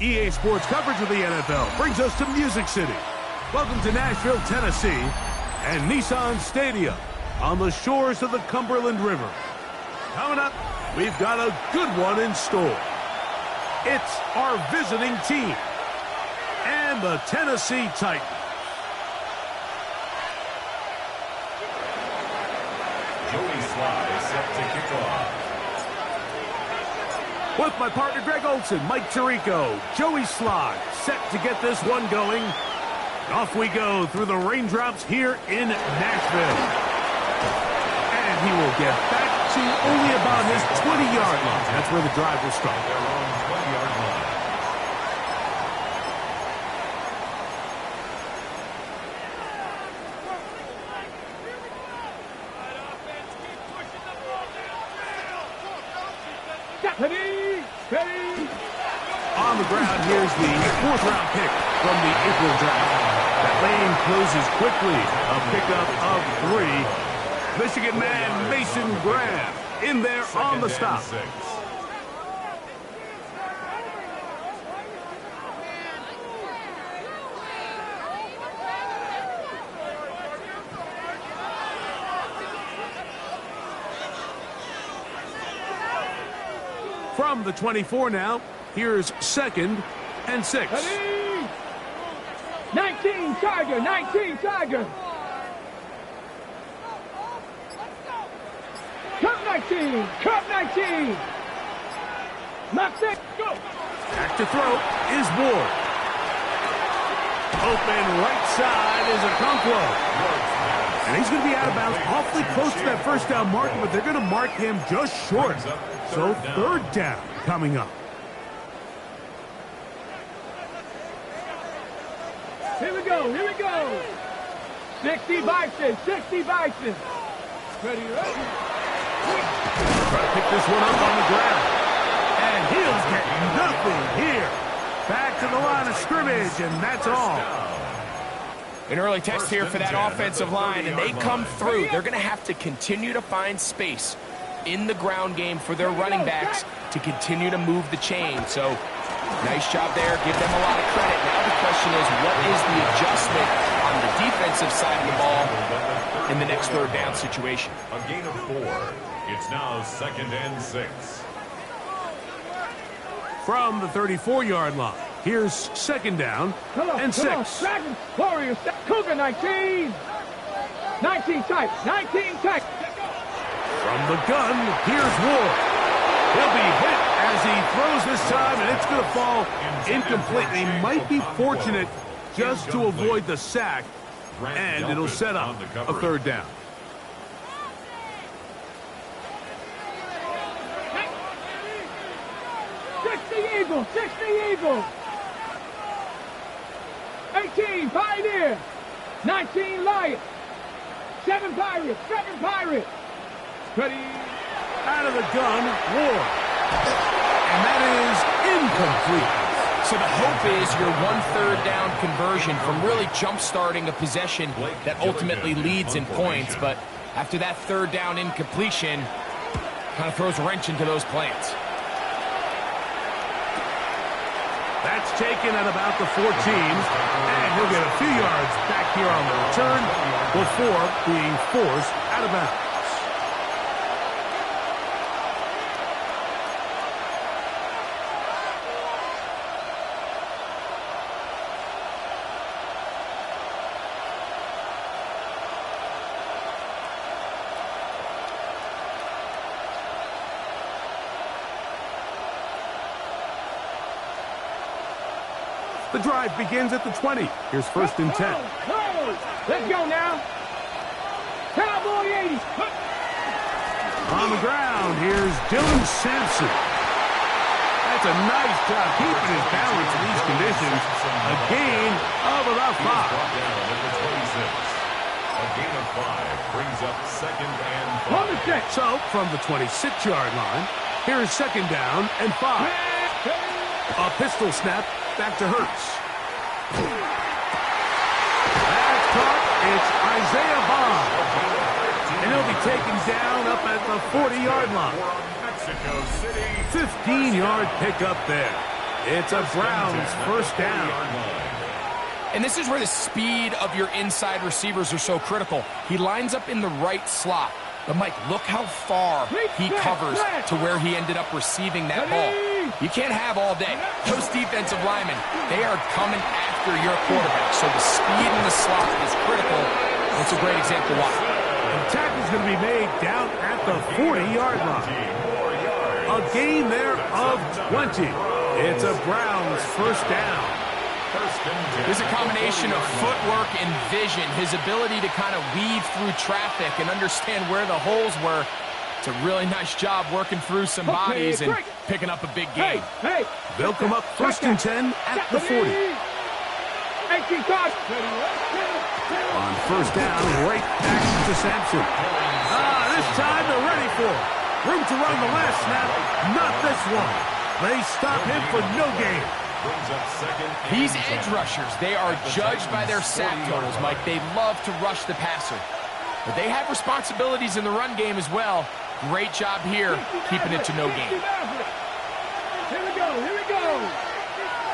EA Sports coverage of the NFL brings us to Music City. Welcome to Nashville, Tennessee, and Nissan Stadium on the shores of the Cumberland River. Coming up, we've got a good one in store. It's our visiting team and the Tennessee Titans. Joey Sly set to kick off. With my partner Greg Olson, Mike Tirico, Joey Sly set to get this one going. Off we go through the raindrops here in Nashville. And he will get back to only about his 20-yard line. That's where the drive will start. Their own 20-yard line. On the ground, here's the fourth-round pick from the April draft. That lane closes quickly. A pickup of 3. Michigan man Mason Graham in there on the stop. From the 24 now, here's 2nd and 6. 19 Tiger, 19 Tiger. Cup 19, Cup 19. Knock 6, go. Back to throw is Ward. Open right side is Okonkwo. And he's going to be out of bounds awfully close to that first down marker, but they're going to mark him just short. So 3rd down coming up. Here we go, here we go. 60 Bison, 60 Bison. Ready, ready. Try to pick this one up on the ground. And he'll get nothing here. Back to the line of scrimmage, and that's all. An early test here for that offensive line, and they come through. They're going to have to continue to find space in the ground game for their running backs to continue to move the chain. So, nice job there. Give them a lot of credit. Now the question is, what is the adjustment on the defensive side of the ball in the next 3rd down situation? A gain of 4. It's now 2nd and 6. From the 34-yard line, here's 2nd down and 6. Dragon, Warriors, Cougar 19. 19 type, 19 type. From the gun, here's Ward. He'll be hit as he throws this time, and it's going to fall incomplete. They might be fortunate just to avoid the sack, and it'll set up a 3rd down. Eagle, 60 Eagle. 18 Pioneer. 19 Lion. 7 Pirates, 7 Pirates. Ready. Out of the gun, Ward. And that is incomplete. So the hope is your 1/3 down conversion from really jump-starting a possession that ultimately leads in points. But after that 3rd down incompletion, kind of throws a wrench into those plans. That's taken at about the 14, and he'll get a few yards back here on the return before being forced out of bounds. The drive begins at the 20. Here's 1st and 10. Let's go now. Cowboy 80. On the ground, here's Dylan Sampson. That's a nice job keeping his balance in these conditions. A gain of about 5. A gain of 5 brings up 2nd and 5. So, from the 26-yard line, here is 2nd down and 5. A pistol snap back to Hurts. That's caught. It's Isaiah Bond. And he'll be taken down up at the 40-yard line. 15-yard pickup there. It's a Browns 1st down. And this is where the speed of your inside receivers are so critical. He lines up in the right slot. But, Mike, look how far he covers to where he ended up receiving that ball. You can't have all day. Those defensive linemen, they are coming after your quarterback. So the speed in the slot is critical. That's a great example why. The tackle's going to be made down at the 40-yard line. A gain there of 20. It's a Browns 1st down. There's a combination of footwork and vision, his ability to kind of weave through traffic and understand where the holes were. It's a really nice job working through some bodies and picking up a big gain. They'll come up 1st and 10 at the 40. On 1st down, right back to Sampson. This time they're ready for it. Room to run the last snap, not this one. They stop him for no gain. These edge rushers, they are judged by their sack totals, Mike. They love to rush the passer. But they have responsibilities in the run game as well. Great job here, keeping it to no gain. Here we go.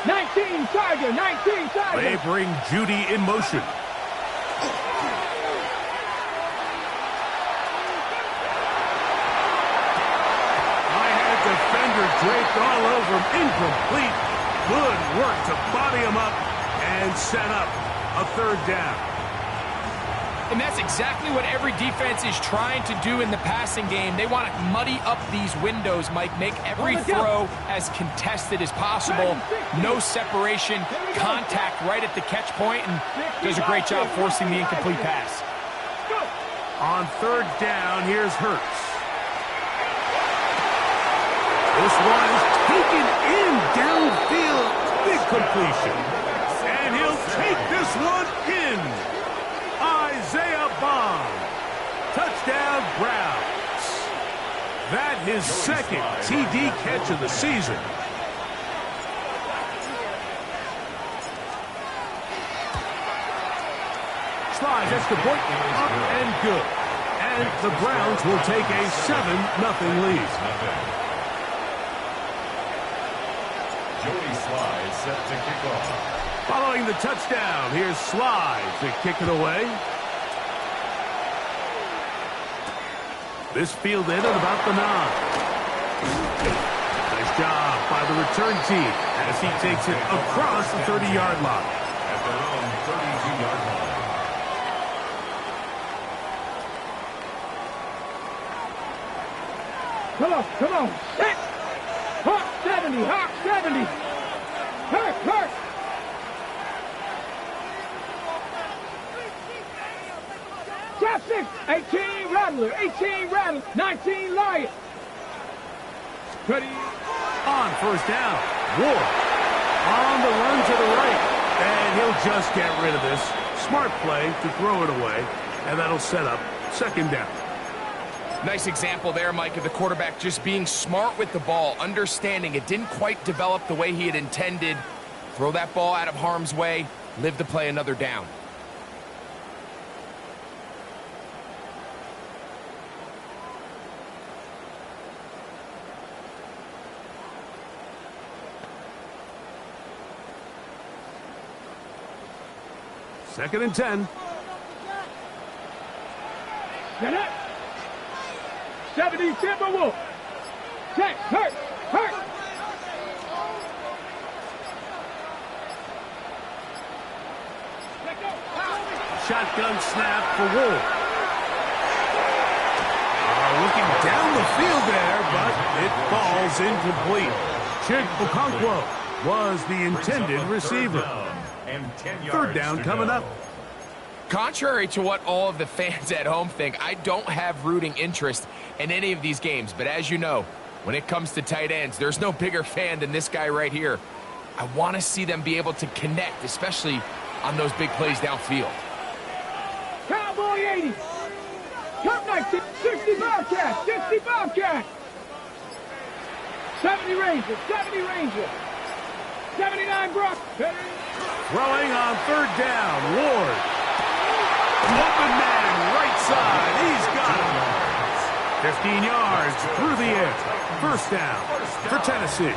19 Tiger, 19 Tiger. They bring Judy in motion. Defender draped all over him, incomplete. Good work to body him up and set up a 3rd down. And that's exactly what every defense is trying to do in the passing game. They want to muddy up these windows, Mike, make every throw as contested as possible. No separation, contact right at the catch point, and does a great job forcing the incomplete pass. On 3rd down, here's Hurts. This one is taken in downfield. Big completion. And he'll take this one in. Isaiah Bond. Touchdown, Browns. That his 2nd TD catch of the season. Slides, that's the point. Up and good. And the Browns will take a 7-0 lead. Jody Sly set to kick off. Following the touchdown, here's Sly to kick it away. This fielded at about the 9. Nice job by the return team as he takes it across the 30-yard line. At their own 32-yard line. Come on. Set. Hawk 70, Hawk 70. Hurt. Top 6, 18 Rattler, 19 Lion. Ready. On 1st down, Ward on the run to the right. And he'll just get rid of this. Smart play to throw it away. And that'll set up 2nd down. Nice example there, Mike, of the quarterback just being smart with the ball, understanding it didn't quite develop the way he had intended. Throw that ball out of harm's way, live to play another down. Second and 10. Get up. 70 Timberwolf. Check. Hurt. Shotgun snap for Wolf. Looking down the field there, but it falls incomplete. Chig Okonkwo was the intended receiver. Third down coming up. Contrary to what all of the fans at home think, I don't have rooting interest in any of these games. But as you know, when it comes to tight ends, there's no bigger fan than this guy right here. I want to see them be able to connect, especially on those big plays downfield. Cowboy 80. Cup 19. 60 Bobcat. 60 Bobcat. 70 Ranger. 70 Ranger. 79 Brock. Throwing on third down. Ward. Open man, right side. He's got him. 15 yards through the air. First down for Tennessee.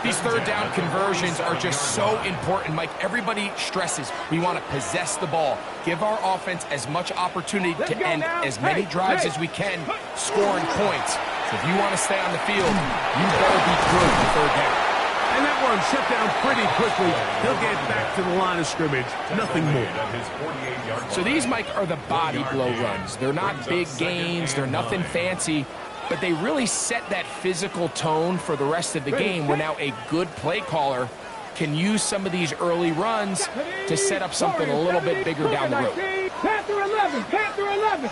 These third down conversions are just so important, Mike. Everybody stresses we want to possess the ball, give our offense as much opportunity to end as many drives as we can, scoring points. So if you want to stay on the field, you better be good with third down. And that one shut down pretty quickly. He'll get back to the line of scrimmage. Nothing more. So these, Mike, are the body blow runs. They're not big gains. They're nothing fancy. But they really set that physical tone for the rest of the game where now a good play caller can use some of these early runs to set up something a little bit bigger down the road. Panther 11, Panther 11.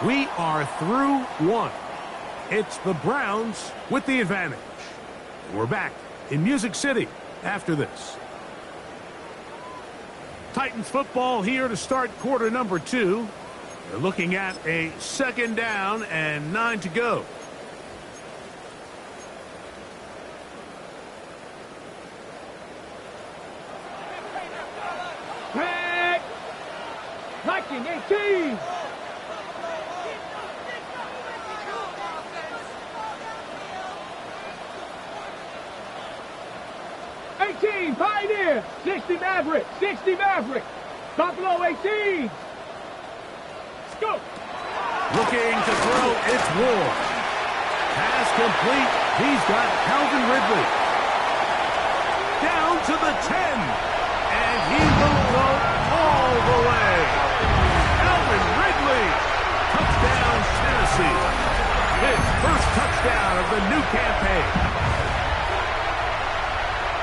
We are through one. It's the Browns with the advantage. We're back in Music City after this. Titans football here to start quarter number 2. They're looking at a second down and 9 to go. Hey! Viking 18. Pioneer, 60 Maverick, 60 Maverick, Buffalo 18. Scoop. Looking to throw, it's Ward. Pass complete. He's got Calvin Ridley. Down to the 10. And he will go all the way. Calvin Ridley. Touchdown, Tennessee. His first touchdown of the new campaign.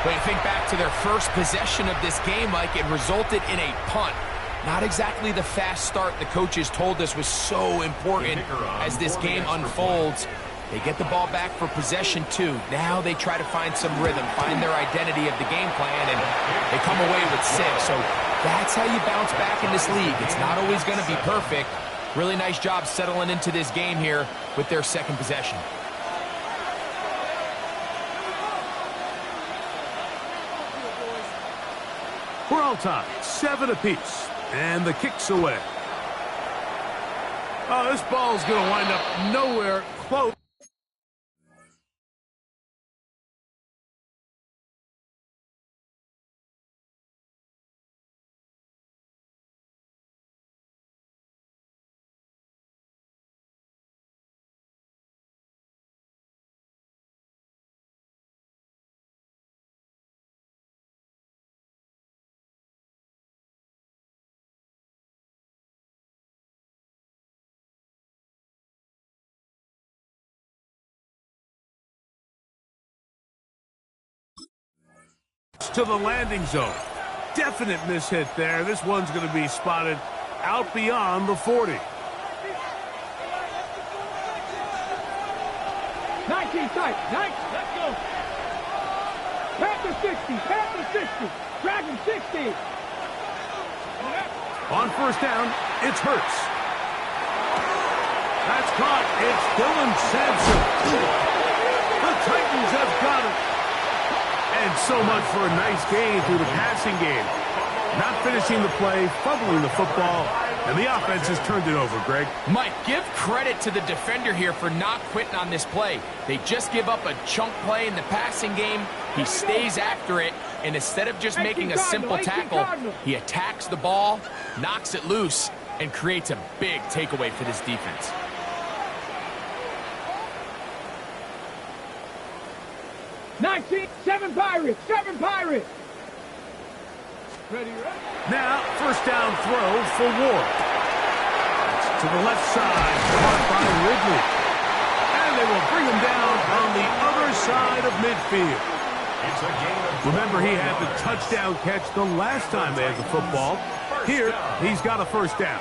When you think back to their first possession of this game, Mike, it resulted in a punt. Not exactly the fast start the coaches told us was so important as this game unfolds. They get the ball back for possession 2. Now they try to find some rhythm, find their identity of the game plan, and they come away with 6. So that's how you bounce back in this league. It's not always going to be perfect. Really nice job settling into this game here with their second possession. We're all tied, 7 apiece, and the kick's away. Oh, this ball's going to wind up nowhere close. To the landing zone. Definite mishit there. This one's going to be spotted out beyond the 40. 19 tight. 19. Let's go. Panther 60. Panther 60. Dragon 60. On first down, it's Hurts. That's caught. It's Dylan Sampson. The Titans have got it. And so much for a nice gain through the passing game. Not finishing the play, fumbling the football, and the offense has turned it over, Greg. Mike, give credit to the defender here for not quitting on this play. They just give up a chunk play in the passing game. He stays after it, and instead of just making a simple tackle, he attacks the ball, knocks it loose, and creates a big takeaway for this defense. 19, 7 Pirates, 7 Pirates. Ready, ready. Now, first down throw for Ward. It's to the left side, caught by Ridley. And they will bring him down on the other side of midfield. It's a gain of Remember, he had the touchdown catch the last time they had the football. Here, he's got a first down.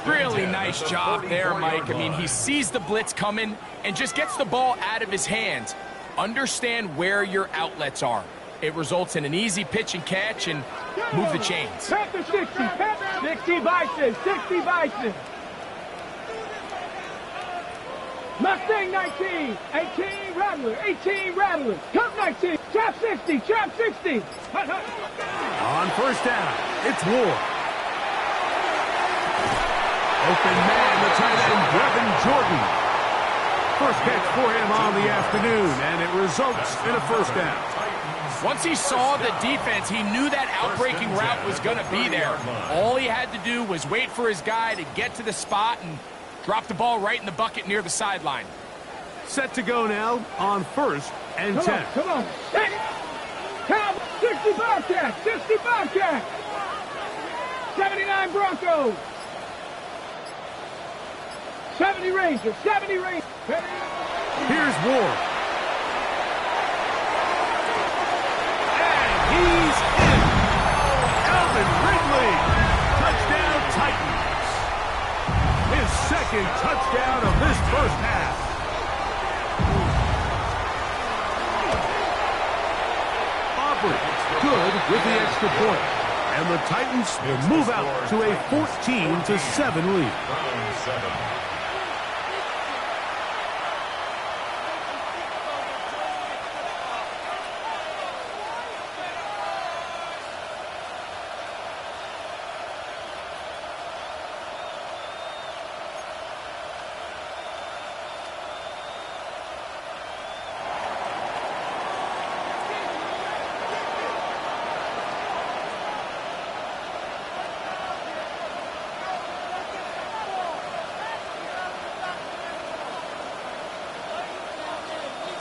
Really nice job there, Mike. I mean, he sees the blitz coming and just gets the ball out of his hands. Understand where your outlets are. It results in an easy pitch and catch and move the chains. Panther 60, Panther 60 Bison, 60 Bison. Mustang 19, 18 Rattler, 18 Rattler. Cup 19, trap 60, trap 60. On first down, it's Ward. Open man, the tight end, Brevin Jordan. First catch for him on the afternoon, and it results in a first down. Once he saw the defense, he knew that outbreaking route was going to be there. All he had to do was wait for his guy to get to the spot and drop the ball right in the bucket near the sideline. Set to go now on first and 10. Come on. Hey. Count 60 Bobcats, 60 Bobcats. 79 Broncos. 70 Rangers, 70 Rangers. Here's Ward. And he's in. Alvin Ridley. Touchdown Titans. His second touchdown of this first half. Aubrey, good with the extra point. And the Titans will move out to a 14-7 lead. Round 7.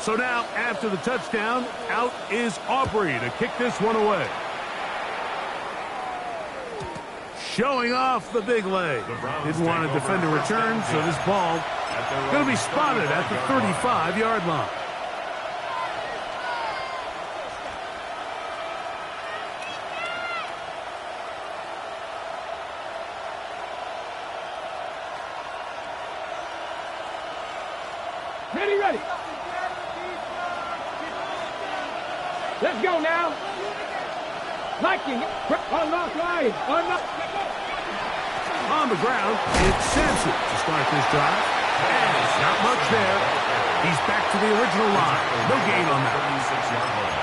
So now, after the touchdown, out is Aubrey to kick this one away. Showing off the big leg. Didn't want to defend a return, so this ball going to be spotted at the 35-yard line. Ready. Let's go now. Viking, unlock line, unlock. On the ground, it's Sampson to start this drive. And not much there. He's back to the original line. No gain on that. 36-yard line.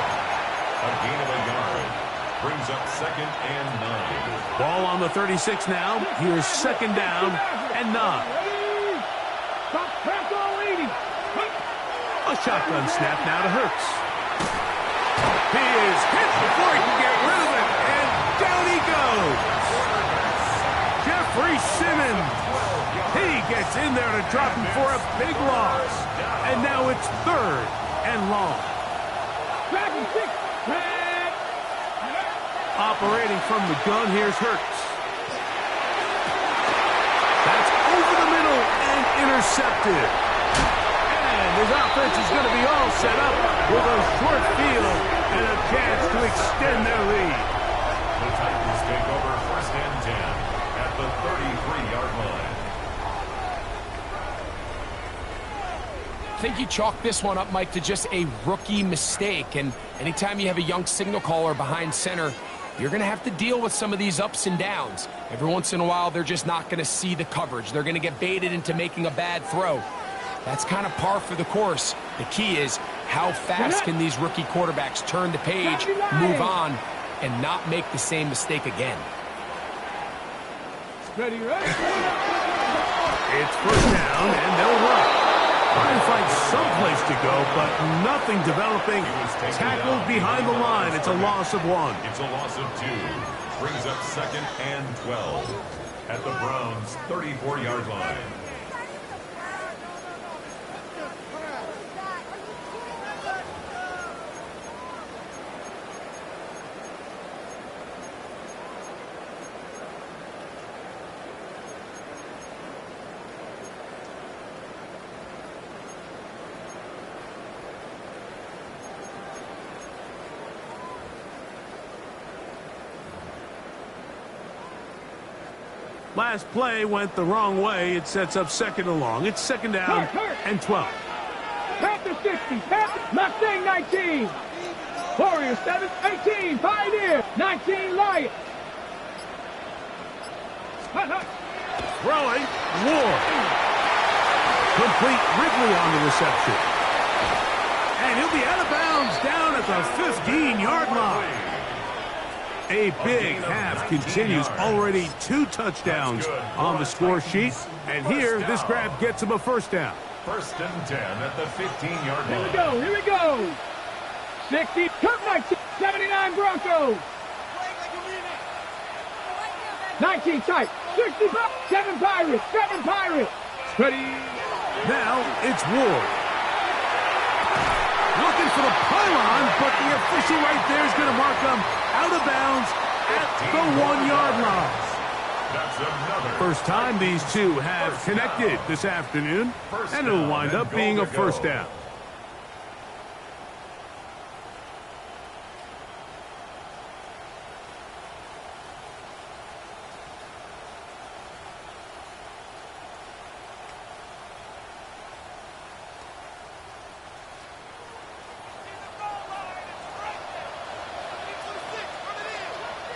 A gain of a yard. Brings up 2nd and 9. Ball on the 36 now. Here's 2nd down and 9. Stop, pass all 80. A shotgun snap now to Hurts. He is hit before he can get rid of it, and down he goes. Jeffrey Simmons. He gets in there to drop him for a big loss. And now it's 3rd and long. Dragon 6, red. Operating from the gun, here's Hurts. That's over the middle and intercepted. And his offense is going to be all set up with a short field and a chance to extend their lead. The Titans take over 1st and 10 at the 33-yard line. I think you chalk this one up, Mike, to just a rookie mistake. And anytime you have a young signal caller behind center, you're going to have to deal with some of these ups and downs. Every once in a while, they're just not going to see the coverage. They're going to get baited into making a bad throw. That's kind of par for the course. The key is how fast can these rookie quarterbacks turn the page, move on, and not make the same mistake again. Ready. It's 1st down, and they'll run. Trying to find someplace to go, but nothing developing. Tackled behind the line. It's a loss of 1. It's a loss of 2. Brings up 2nd and 12 at the Browns' 34-yard line. Last play went the wrong way. It sets up second and long. It's second down and 12. Panther 60, Panther, Mustang 19. Warrior 7, 18, Pioneer, 19, Lion. Throwing, Ward. Complete Wrigley on the reception. And he'll be out of bounds down at the 15-yard line. A big half continues. Already 2 touchdowns on the score sheet. And here, this grab gets him a first down. First and 10 at the 15-yard line. Here we go. 60, Cup 19, 79 Broncos. 19 tight, 65, 7 Pirates, 7 Pirates. Ready. Now it's Ward. Looking for the pylon, but the official right there is going to mark them out of bounds at the 1-yard line. That's another. First time these two have connected this afternoon, and it'll wind up being a first down.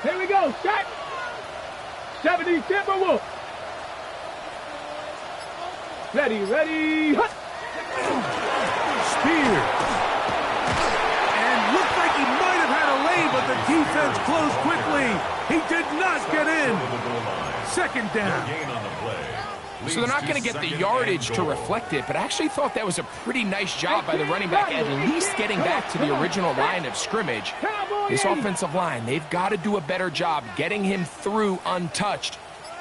Here we go, set. 70 Timberwolves. Ready. Spear. And looked like he might have had a lane, but the defense closed quickly. He did not get in. Second down. So they're not going to get the yardage to reflect it, but I actually thought that was a pretty nice job by the running back, at least getting back to the original line of scrimmage. This offensive line, they've got to do a better job getting him through untouched.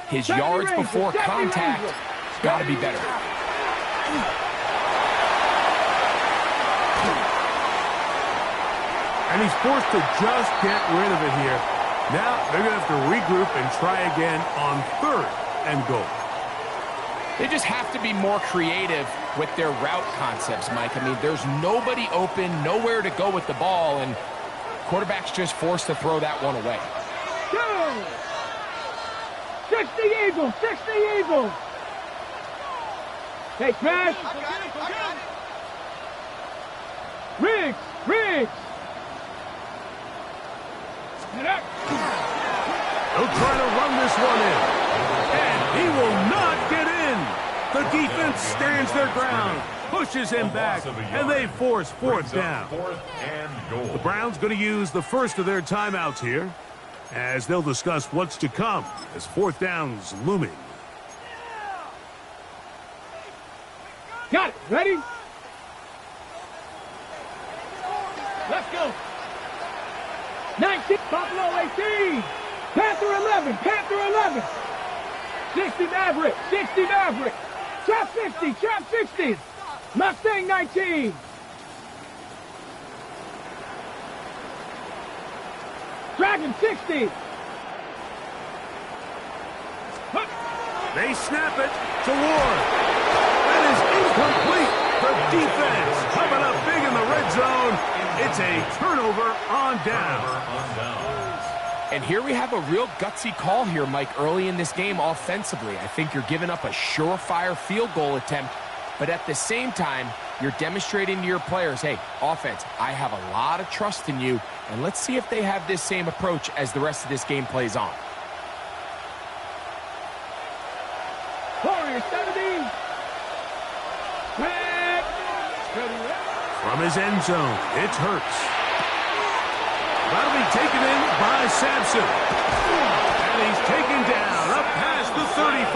His yards before contact got to be better. And he's forced to just get rid of it here. Now they're going to have to regroup and try again on 3rd and goal. They just have to be more creative with their route concepts, Mike. I mean, there's nobody open, nowhere to go with the ball, and quarterback's just forced to throw that one away. 60 Eagles, 60 Eagles. Hey, Crash. Riggs. They'll try to run this one in. And he will not get in. The defense stands their ground, pushes him back, and they force 4th down. The Browns going to use the first of their timeouts here, as they'll discuss what's to come as 4th down's looming. Got it. Ready? Let's go. 19, Buffalo 18. Panther 11. 60 Maverick. Trap 60. Mustang 19. Dragon 60. They snap it to Ward. That is incomplete. The defense coming up big in the red zone. It's a turnover on down. And here we have a real gutsy call here, Mike, early in this game offensively. I think you're giving up a surefire field goal attempt, but at the same time, you're demonstrating to your players, hey, offense, I have a lot of trust in you, and let's see if they have this same approach as the rest of this game plays on. Warrior 70. From his end zone, it's Hurts. That'll be taken in by Sampson. And he's taken down up past the 35.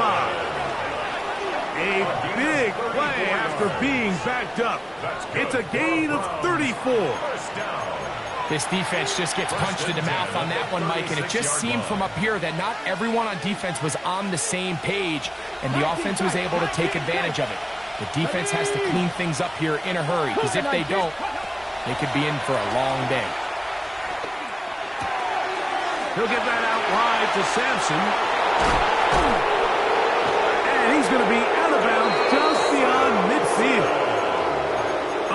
A big play after being backed up. It's a gain of 34. This defense just gets punched in the mouth on that one, Mike, and it just seemed from up here that not everyone on defense was on the same page, and the offense was able to take advantage of it. The defense has to clean things up here in a hurry, because if they don't, they could be in for a long day. He'll get that out wide to Sampson. And he's going to be out of bounds just beyond midfield.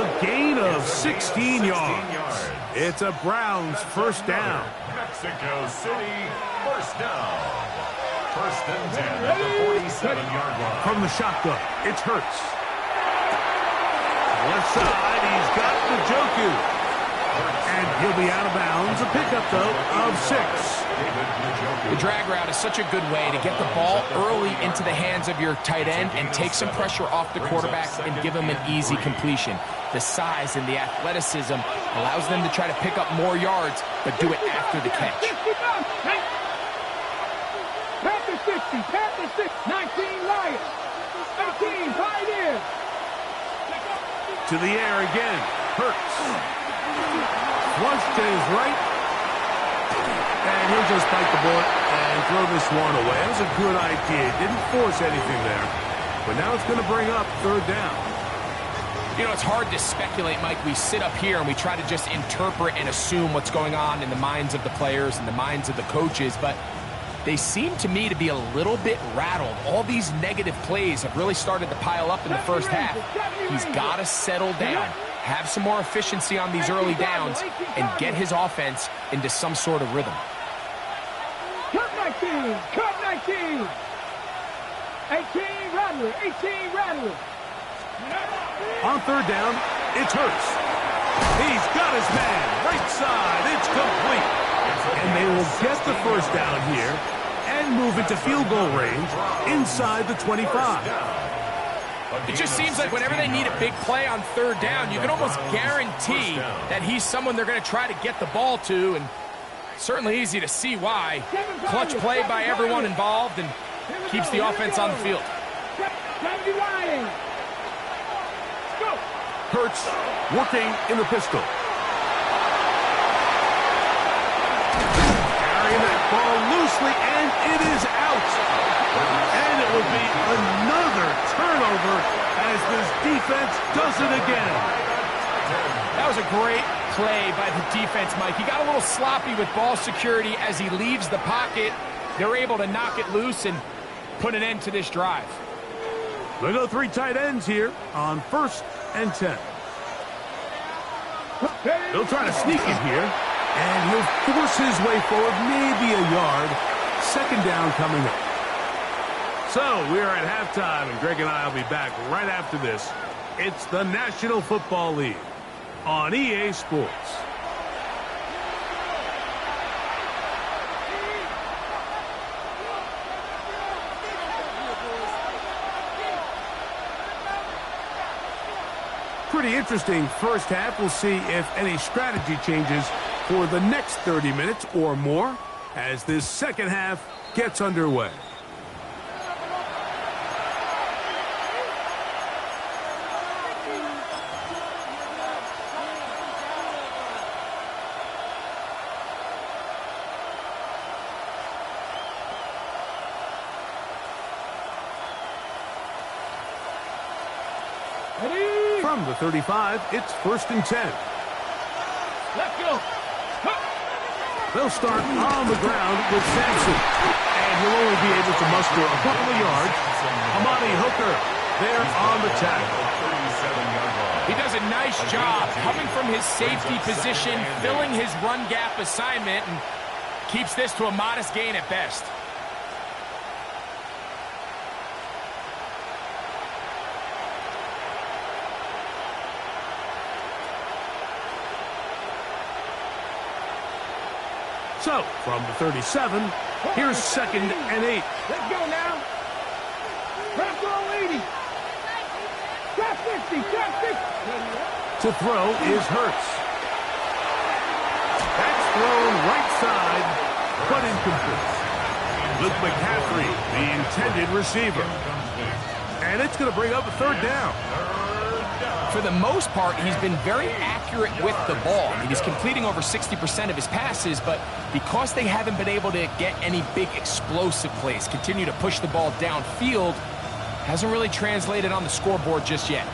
A gain of 16 yards. It's a Browns first down. Mexico City, first down. First and 10 at the 47-yard line. From the shotgun, it's Hurts. Left side, he's got the Njoku. And he'll be out of bounds. A pickup, though, of 6. The drag route is such a good way to get the ball early into the hands of your tight end and take some pressure off the quarterback and give him an easy completion. The size and the athleticism allows them to try to pick up more yards, but do it after the catch. Panther 60, Panther 6, 19 Lions, 18 Pioneers. To the air again. Hurts. Flush to his right. And he'll just bite the bullet and throw this one away. That was a good idea. Didn't force anything there. But now it's going to bring up 3rd down. You know, it's hard to speculate, Mike. We sit up here and we try to just interpret and assume what's going on in the minds of the players and the minds of the coaches, but they seem to me to be a little bit rattled. All these negative plays have really started to pile up in the first half. He's got to settle down, have some more efficiency on these early downs, and get his offense into some sort of rhythm. Cut 19, cut 19. 18 Rattler, 18 Rattler. On 3rd down, it's Hurts. He's got his man. Right side, it's complete. And they will get the 1st down here and move into field goal range inside the 25. It just seems like whenever they need a big play on 3rd down, you can almost guarantee that he's someone they're going to try to get the ball to, and certainly easy to see why. Clutch play by everyone involved and keeps the offense on the field. Hurts working in the pistol. Carrying that ball loosely, and it is out. And it will be another turnover as this defense does it again. That was a great play by the defense, Mike. He got a little sloppy with ball security as he leaves the pocket. They're able to knock it loose and put an end to this drive. They go 3 tight ends here on 1st and 10. He'll try to sneak it here, and he'll force his way forward, maybe a yard. 2nd down coming up. So we are at halftime, and Greg and I will be back right after this. It's the National Football League on EA Sports. Pretty interesting first half. We'll see if any strategy changes for the next 30 minutes or more as this second half gets underway. From the 35, it's 1st and 10. Let's go. They'll start on the ground with Sampson. And he'll only be able to muster a couple of yards. Amani Hooker there on the tackle. He does a nice job coming from his safety position, filling his run gap assignment, and keeps this to a modest gain at best. So, from the 37, here's 2nd and 8. Let's go now. Press roll 80. Trap 60, trap 60. To throw is Hurts. That's thrown right side, but incomplete. Luke McCaffrey, the intended receiver. And it's going to bring up a 3rd down. For the most part, he's been very accurate with the ball. I mean, he's completing over 60% of his passes, but because they haven't been able to get any big explosive plays, continue to push the ball downfield, hasn't really translated on the scoreboard just yet.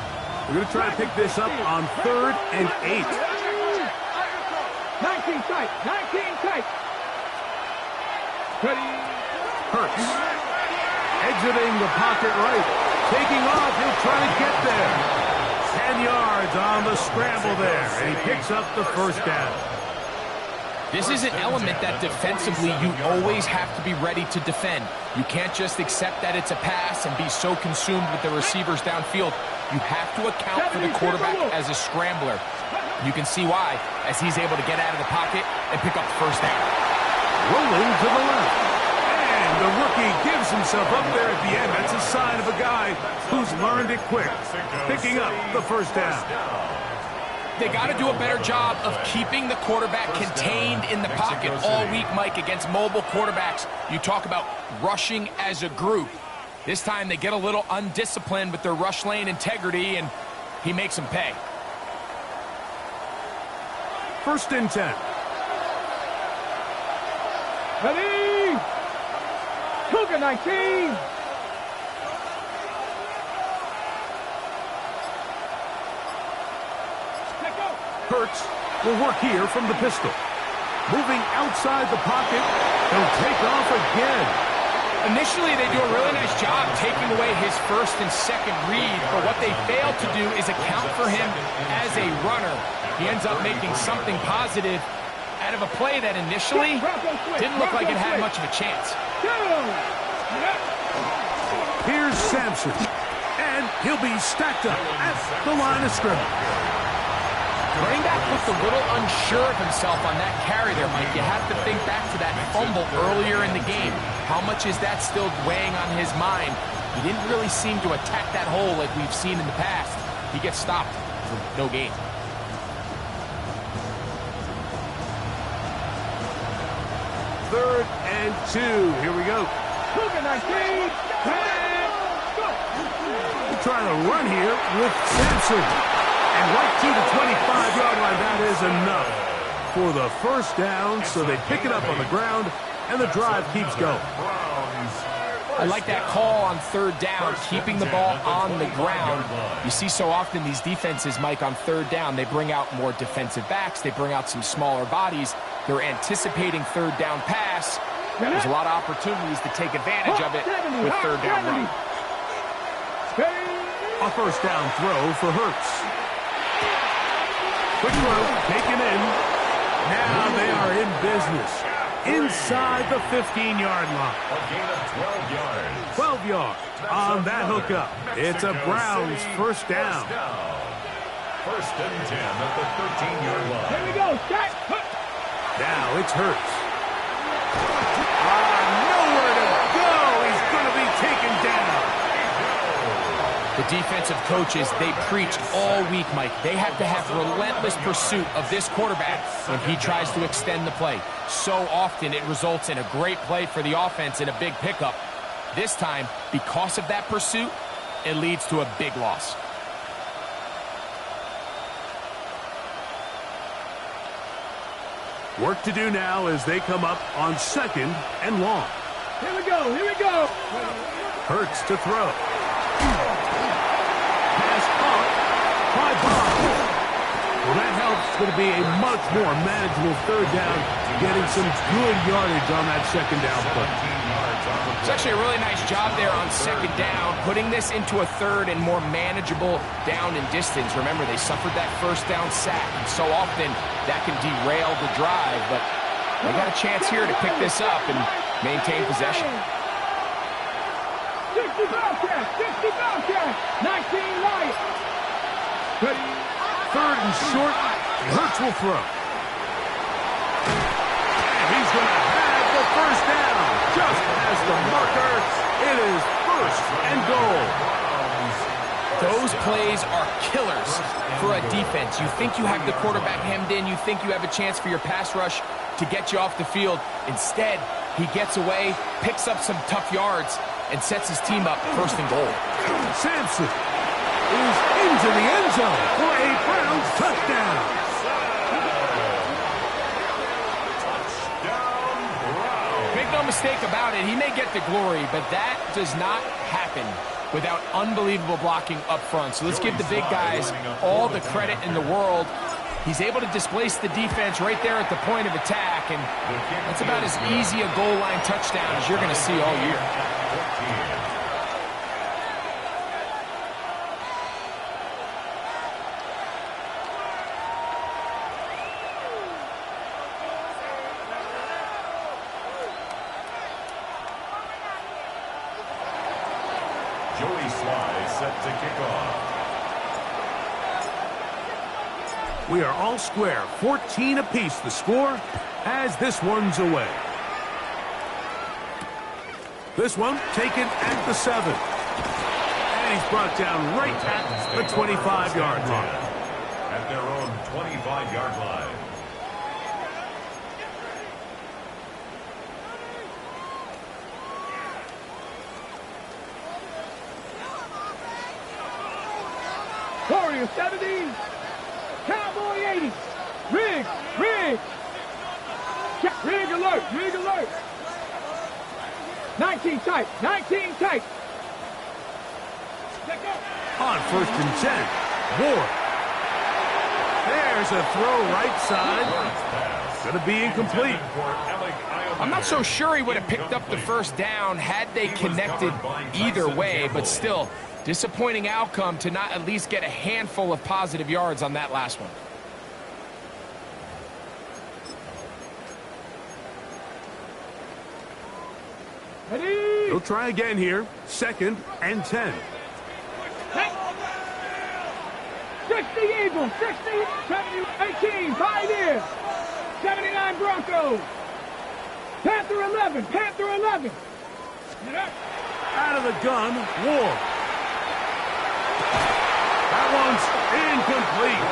We're going to try to pick this up on 3rd and 8. 19 tight, 19 tight. Hurts. Exiting the pocket right. Taking off, he'll try to get there. 10 yards on the scramble there, and he picks up the 1st down. This is an element that defensively you always have to be ready to defend. You can't just accept that it's a pass and be so consumed with the receivers downfield. You have to account for the quarterback as a scrambler. You can see why, as he's able to get out of the pocket and pick up the first down. Rolling to the left. And the rookie gives himself up there at the end. That's a sign of a guy who's learned it quick, picking up the first down. They got to do a better job of keeping the quarterback contained in the pocket all week, Mike, against mobile quarterbacks. You talk about rushing as a group. This time they get a little undisciplined with their rush lane integrity, and he makes them pay. 1st and 10. Ready? Cougar 19. Hurts will work here from the pistol. Moving outside the pocket, he'll take off again. Initially, they do a really nice job taking away his first and second read, but what they fail to do is account for him as a runner. He ends up making something positive out of a play that initially didn't look like it had much of a chance. Here's Sampson, and he'll be stacked up at the line of scrimmage. Running back looked a little unsure of himself on that carry there, Mike. You have to think back to that fumble earlier in the game. How much is that still weighing on his mind? He didn't really seem to attack that hole like we've seen in the past. He gets stopped for no gain. Third and 2. Here we go. Cougar 19. We're trying to run here with Sampson. And right to the 25-yard line, that is enough for the first down. So they pick it up on the ground, and the drive keeps going. I like that call on 3rd down, keeping the ball on the ground. You see so often these defenses, Mike, on 3rd down, they bring out more defensive backs. They bring out some smaller bodies. They're anticipating 3rd down pass. There's a lot of opportunities to take advantage of it with 3rd down run. A first down throw for Hurts. Quick throw, taken in. Now they are in business. Inside the 15-yard line. A gain of 12 yards. 12 yards on that hookup. It's a Browns first down. 1st and 10 at the 13-yard line. Here we go, Jack. Now it's Hurts. Nowhere to go. He's going to be taken down. The defensive coaches, they preach all week, Mike. They have to have relentless pursuit of this quarterback when he tries to extend the play. So often it results in a great play for the offense and a big pickup. This time, because of that pursuit, it leads to a big loss. Work to do now as they come up on 2nd and long. Here we go, here we go. Hurts to throw. Pass caught by Bob. Well, that helps. It's going to be a much more manageable 3rd down, getting some good yardage on that 2nd down play. It's actually a really nice job there on 2nd down, putting this into a 3rd and more manageable down and distance. Remember, they suffered that 1st down sack, and so often that can derail the drive, but they got a chance here to pick this up and maintain possession. 60 Bobcats, 60 Bobcats, 19 Lions. Ready? 3rd and short. Hurts will throw. And he's going to have the first down. Just as the marker, it is 1st and goal. Those plays are killers for a defense. You think you have the quarterback hemmed in. You think you have a chance for your pass rush to get you off the field. Instead, he gets away, picks up some tough yards, and sets his team up 1st and goal. Sampson is into the end zone for a Browns touchdown. Make no mistake about it, he may get the glory, but that does not happen without unbelievable blocking up front. So let's give the big guys all the credit in the world. He's able to displace the defense right there at the point of attack, and that's about as easy a goal line touchdown as you're going to see all year. Joey Sly set to kick off. We are all square, 14 apiece the score as this one's away. This one taken at the 7. And he's brought down right at the 25-yard line. At their own 25-yard line. Warrior 70. Cowboy 80. Rig. Rig alert. 19 tight. On 1st and 10, Ward. There's a throw right side. Going to be incomplete. I'm not so sure he would have picked up the first down had they connected either way, but still, disappointing outcome to not at least get a handful of positive yards on that last one. Ready? He'll try again here. 2nd and 10. 60 Eagles, 60, 70, 18, Pioneers, 79 Broncos, Panther 11. Out of the gun, Ward. That one's incomplete.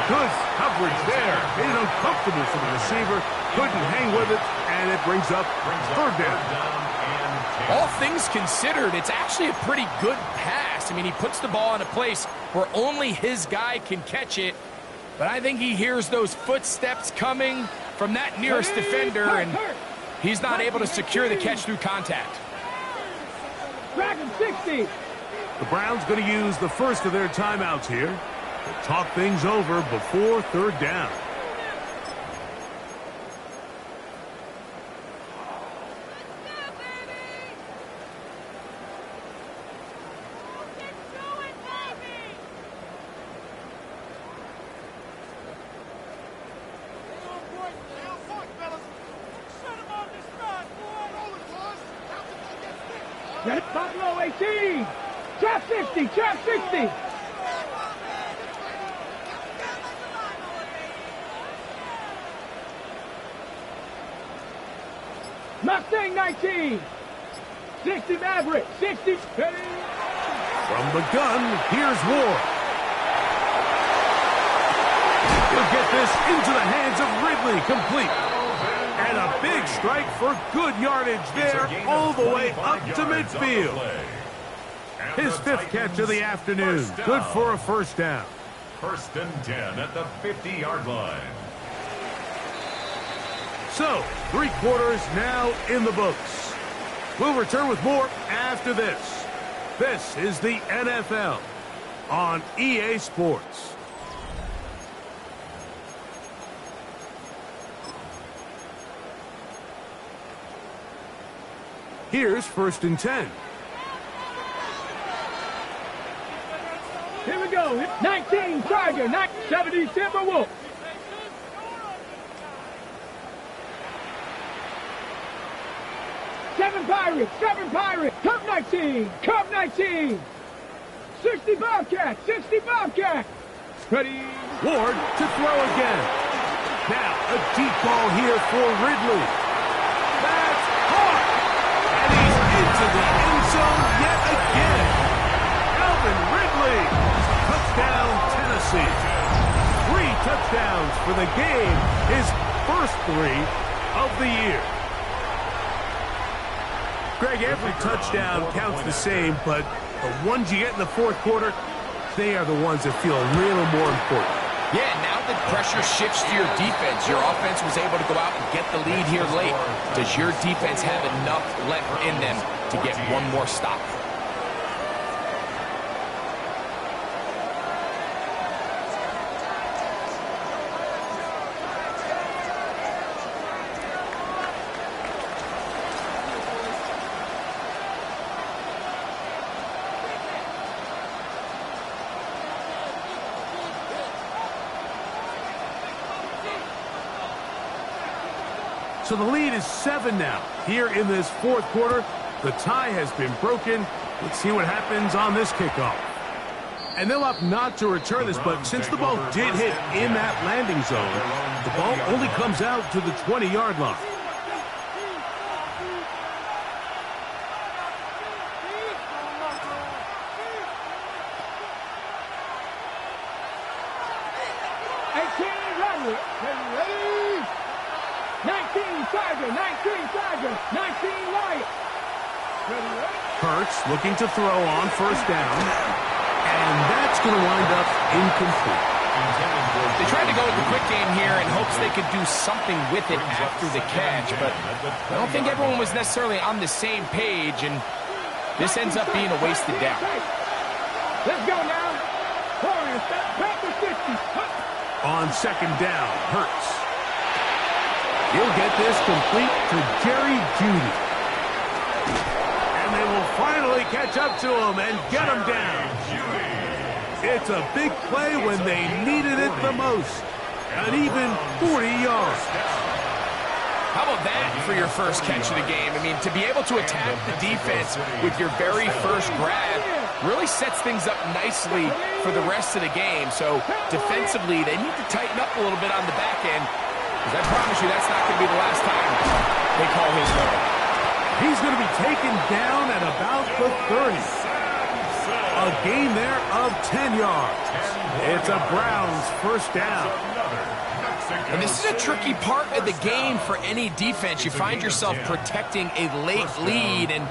Good coverage there. Made it uncomfortable for the receiver. Couldn't hang with it, and it brings up 3rd down. All things considered, it's actually a pretty good pass. I mean, he puts the ball in a place where only his guy can catch it. But I think he hears those footsteps coming from that nearest defender, and he's not able to secure the catch through contact. Dragon 60. The Browns going to use the first of their timeouts here to talk things over before 3rd down. Buffalo 18. Trap 60. Mustang 19. 60 Maverick. 60. From the gun, here's Ward. He'll get this into the hands of Ridley, complete. And a big strike for good yardage there, all the way up to midfield. His 5th catch of the afternoon. Good for a 1st down. 1st and 10 at the 50-yard line. So, 3 quarters now in the books. We'll return with more after this. This is the NFL on EA Sports. Here's 1st and 10. Here we go. 19 Tiger. 70 Timberwolf. Seven Pirates. Cup 19. 60 Bobcats. Ready. Ward to throw again. Now a deep ball here for Ridley. That's caught. And he's into the end zone yet again. Alvin Ridley. Touchdown, Tennessee. 3 touchdowns for the game. His first 3 of the year. Greg, every touchdown counts the same, but the ones you get in the 4th quarter, they are the ones that feel a little more important. Yeah, now the pressure shifts to your defense. Your offense was able to go out and get the lead here late. Does your defense have enough left in them to get one more stop? So the lead is 7 now. Here in this 4th quarter, the tie has been broken, Let's see what happens on this kickoff. And they'll opt not to return this, but since the ball did hit in that landing zone, the ball only comes out to the 20-yard line. Rattler, ready? 19 Tiger, 19 Tiger, 19 Lion. Ready? Hurts looking to throw on first down, and that's going to wind up incomplete. They tried to go with the quick game here in hopes they could do something with it after the catch, but I don't think everyone was necessarily on the same page, and this ends up being a wasted down. Let's go now. Back to 50. On second down, Hurts. He'll get this complete to Jerry Jeudy. And they will finally catch up to him and get him down. It's a big play when they needed it the most. An even 40 yards. How about that for your first catch of the game? I mean, to be able to attack the defense with your very first grab really sets things up nicely for the rest of the game. So defensively, they need to tighten up a little bit on the back end, because I promise you that's not going to be the last time they call his number. He's going to be taken down at about the 30. A gain there of 10 yards. It's a Browns first down. And this is a tricky part of the game for any defense. You find yourself protecting a late lead, and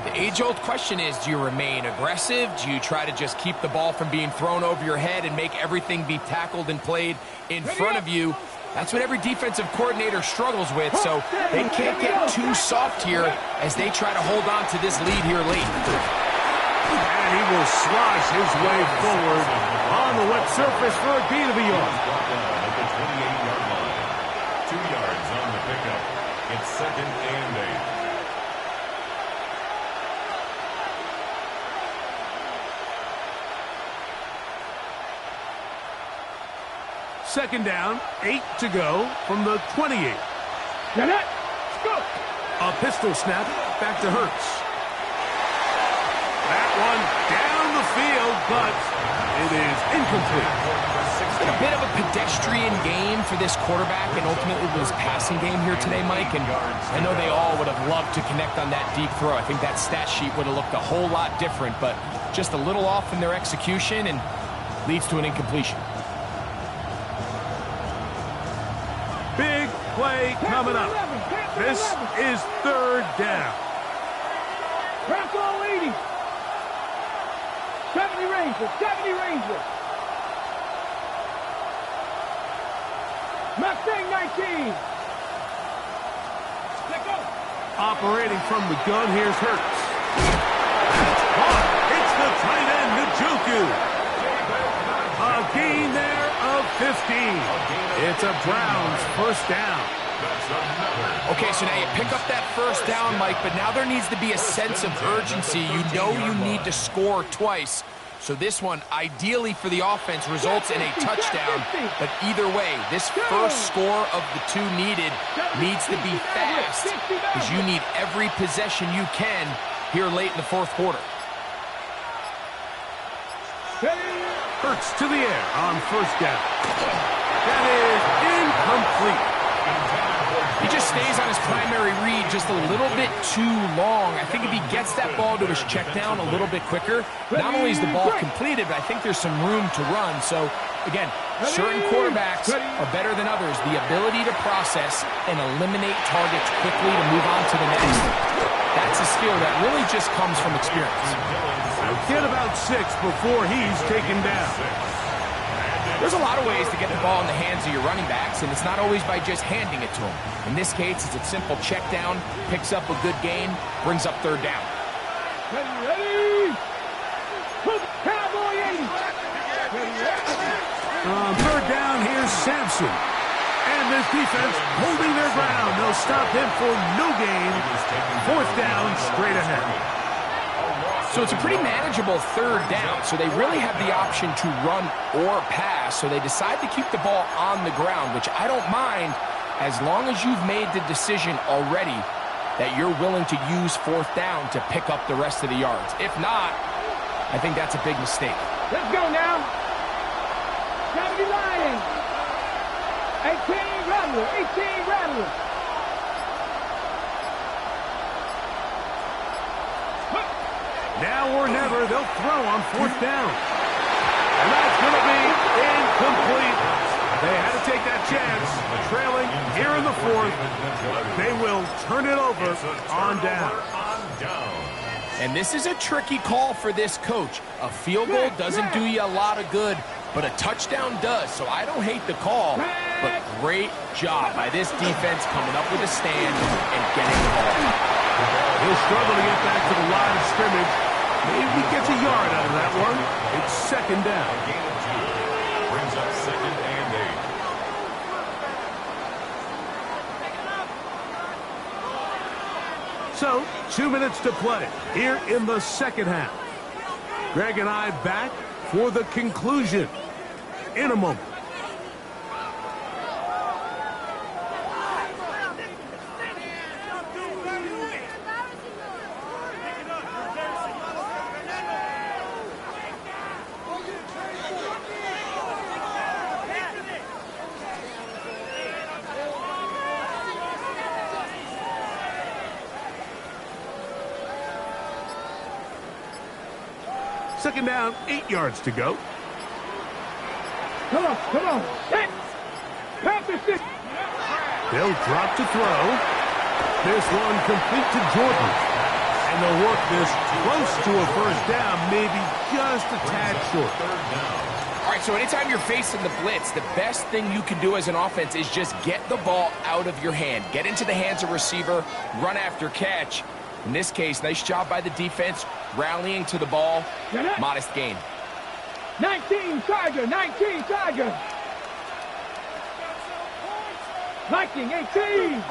the age-old question is, do you remain aggressive? Do you try to just keep the ball from being thrown over your head and make everything be tackled and played in front of you? That's what every defensive coordinator struggles with, so they can't get too soft here as they try to hold on to this lead here late. And he will slosh his way forward on the wet surface for a gain of a yard. At the 28-yard line. 2 yards on the pickup. It's 2nd and 8. Second down, 8 to go from the 28. Let's go. A pistol snap, back to Hurts. That one down the field, but it is incomplete. It's been a bit of a pedestrian game for this quarterback and ultimately this passing game here today, Mike. And I know they all would have loved to connect on that deep throw. I think that stat sheet would have looked a whole lot different, but just a little off in their execution and leads to an incompletion. Big play coming up. This is third down. Press all 80. 70 Rangers, 70 Rangers. Mustang 19. Let go. Operating from the gun, here's Hurts. That's caught. It's the tight end, Njoku. A gain there of 15. It's a Browns first down. Okay, so now you pick up that first down, Mike, but now there needs to be a sense of urgency. You know you need to score twice. So this one, ideally for the offense, results in a touchdown. But either way, this first score of the two needed needs to be fast, because you need every possession you can here late in the fourth quarter. Hurts to the air on first down. That is incomplete. He just stays on his primary read just a little bit too long. I think if he gets that ball to his check down a little bit quicker, not only is the ball completed, but I think there's some room to run. So, again, certain quarterbacks are better than others. The ability to process and eliminate targets quickly to move on to the next. That's a skill that really just comes from experience. Get about 6 before he's taken down. There's a lot of ways to get the ball in the hands of your running backs, and it's not always by just handing it to them. In this case, it's a simple check down, picks up a good gain, brings up third down. Ready? Cowboy 80. On third down, here's Sampson. And this defense holding their ground. They'll stop him for no gain. Fourth down, straight ahead. So it's a pretty manageable third down, so they really have the option to run or pass, so they decide to keep the ball on the ground, which I don't mind as long as you've made the decision already that you're willing to use fourth down to pick up the rest of the yards. If not, I think that's a big mistake. Let's go now. 70 Lions. 18 Rattlers. 18 Rattlers. Now or never, they'll throw on fourth down. And that's going to be incomplete. They had to take that chance, trailing here in the fourth. They will turn it over on down. And this is a tricky call for this coach. A field goal doesn't do you a lot of good, but a touchdown does. So I don't hate the call, but great job by this defense coming up with a stand and getting the ball. He'll struggle to get back to the line of scrimmage. Maybe gets a yard out of that one. It's second down. Gain of 2. Brings up 2nd and 8. So, 2 minutes to play here in the second half. Greg and I back for the conclusion in a moment. Second down, 8 yards to go. Come on. Set. Panther six. They'll drop to throw. This one complete to Jordan. And they'll work this close to a first down, maybe just a tad short. All right, so anytime you're facing the blitz, the best thing you can do as an offense is just get the ball out of your hand. Get into the hands of receiver, run after catch. In this case, nice job by the defense, rallying to the ball. Modest gain. 19 Tiger. Viking 18.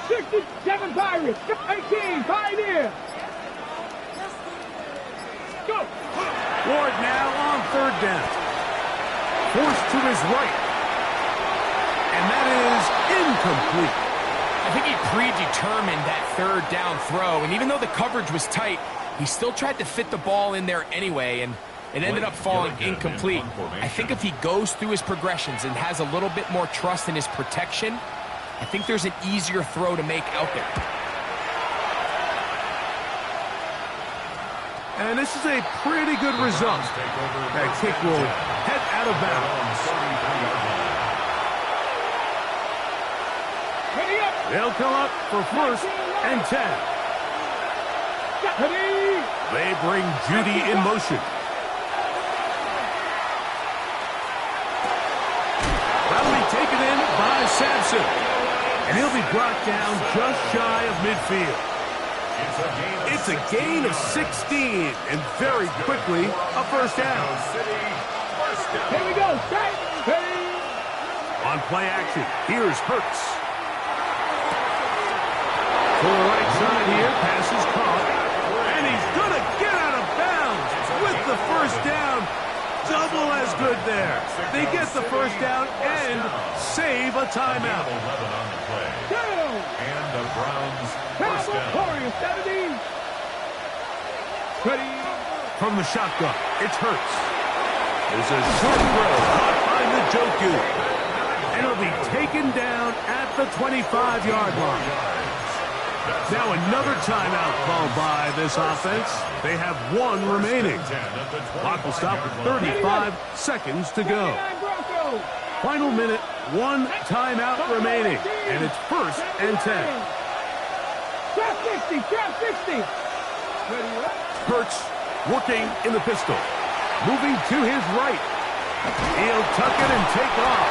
67 Pirates. 18 Pioneer. Go. Ward now on third down. Forced to his right. And that is incomplete. I think he predetermined that third down throw, and even though the coverage was tight, he still tried to fit the ball in there anyway, and it ended up falling incomplete. I think if he goes through his progressions and has a little bit more trust in his protection, I think there's an easier throw to make out there. And this is a pretty good result. That kick will head out of bounds. They'll come up for first and 10. They bring Judy in motion. That'll be taken in by Sampson. And he'll be brought down just shy of midfield. It's a gain of 16, and very quickly, a first down. Here we go, straight. On play action, here's Hurts. To the right side here, pass is caught. And he's going to get out of bounds with the first down. Double as good there. They get the first down and save a timeout. And the Browns first down. 70. Ready. From the shotgun, it's Hurts. There's a short throw caught by Njoku. And it'll be taken down at the 25-yard line. Now another timeout called by this offense. They have 1 remaining. Clock will stop with 35 seconds to go. Final minute, 1 timeout remaining. And it's first and 10. Trap 60. Hurts working in the pistol. Moving to his right. He'll tuck it and take off.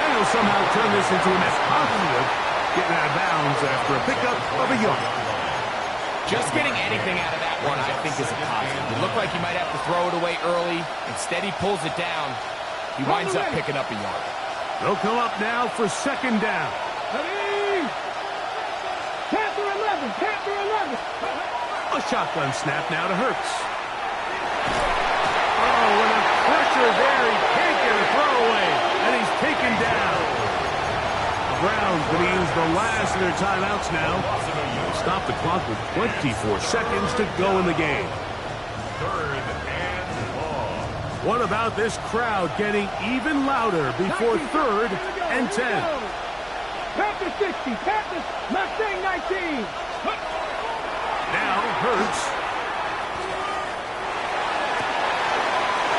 And he'll somehow turn this into a net positive. Getting out of bounds after a pickup of a yard. Just getting anything out of that one, I think, is a positive. It looked like he might have to throw it away early. Instead, he pulls it down. He winds up picking up a yard. They'll come up now for second down. Ready. Panther 11. A shotgun snap now to Hurts. Oh, with a pressure there, he can't get a throwaway, and he's taken down. is going to use the last of their timeouts now. Stop the clock with 24 seconds to go in the game. Third and long. What about this crowd getting even louder before 3rd and 10? Panthers 60, Panthers, Mustang 19. Now Hurts.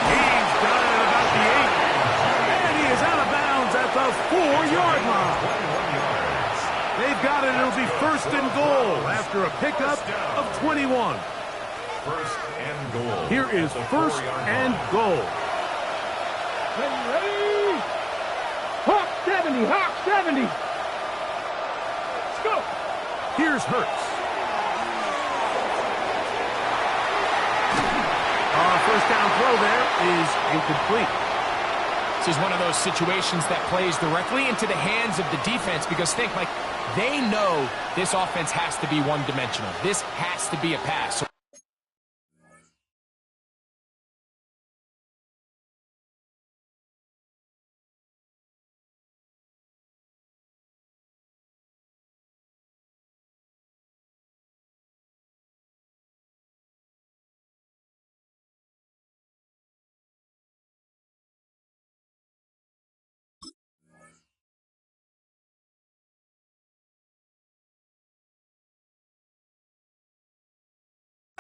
He's got it at about the 8. And he is out of bounds at the 4-yard line. 21 yards. They've got it. It'll be 1st and goal after a pickup of 21. First and goal. Here is 1st and goal. Ready? Hawk 70, Hawk 70. Let's go. Here's Hurts. First down throw there is incomplete. This is one of those situations that plays directly into the hands of the defense because think, like, they know this offense has to be one-dimensional. This has to be a pass.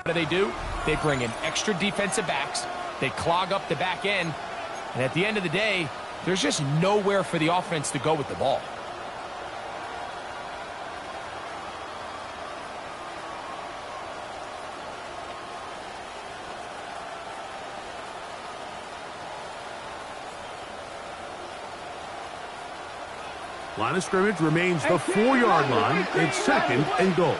So what do? They bring in extra defensive backs. They clog up the back end. And at the end of the day, there's just nowhere for the offense to go with the ball. Line of scrimmage remains the 4-yard line. It's 2nd and goal.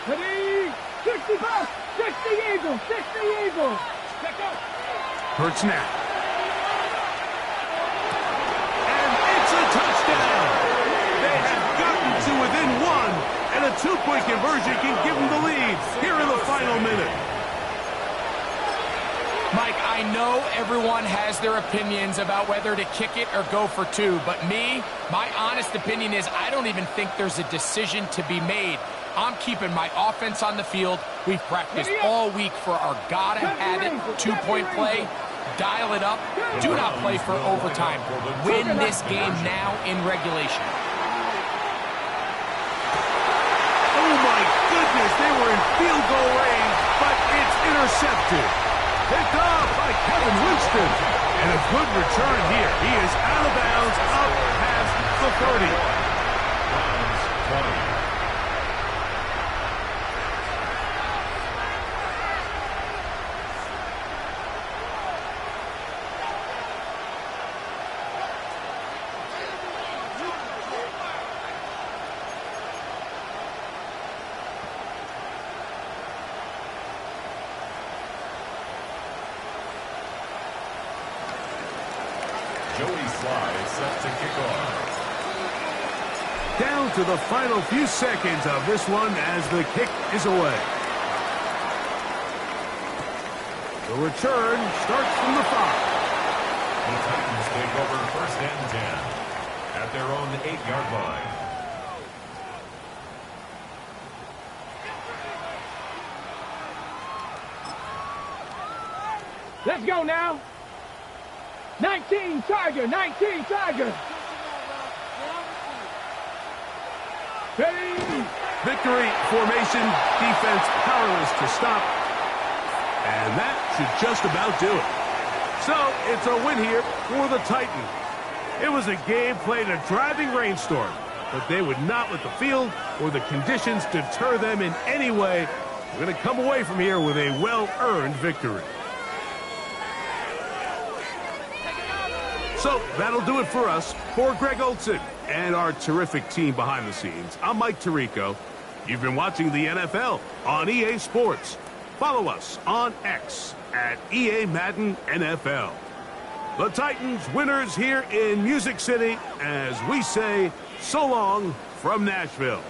Ready? 65, 60 Eagles, 60 Eagles. Check out. Hurts now. And it's a touchdown. They have gotten to within 1, and a 2-point conversion can give them the lead here in the final minute. Mike, I know everyone has their opinions about whether to kick it or go for 2, but my honest opinion is I don't even think there's a decision to be made. I'm keeping my offense on the field. We've practiced all week for our gotta-have-it 2-point play. Dial it up. Do not play for overtime. Win this game now in regulation. Oh, my goodness. They were in field goal range, but it's intercepted. Picked off by Kevin Winston. And a good return here. He is out of bounds up past the 30. Browns 20. Set to kick off. Down to the final few seconds of this one as the kick is away. The return starts from the 5. The Titans take over 1st and 10 at their own 8-yard line. Let's go now. 19 Tiger, 19 Tiger. Ready? Victory formation, defense powerless to stop. And that should just about do it. So it's a win here for the Titans. It was a game played in a driving rainstorm, but they would not let the field or the conditions deter them in any way. We're going to come away from here with a well-earned victory. So that'll do it for us. For Greg Olson and our terrific team behind the scenes, I'm Mike Tirico. You've been watching the NFL on EA Sports. Follow us on X at EA Madden NFL. The Titans winners here in Music City as we say so long from Nashville.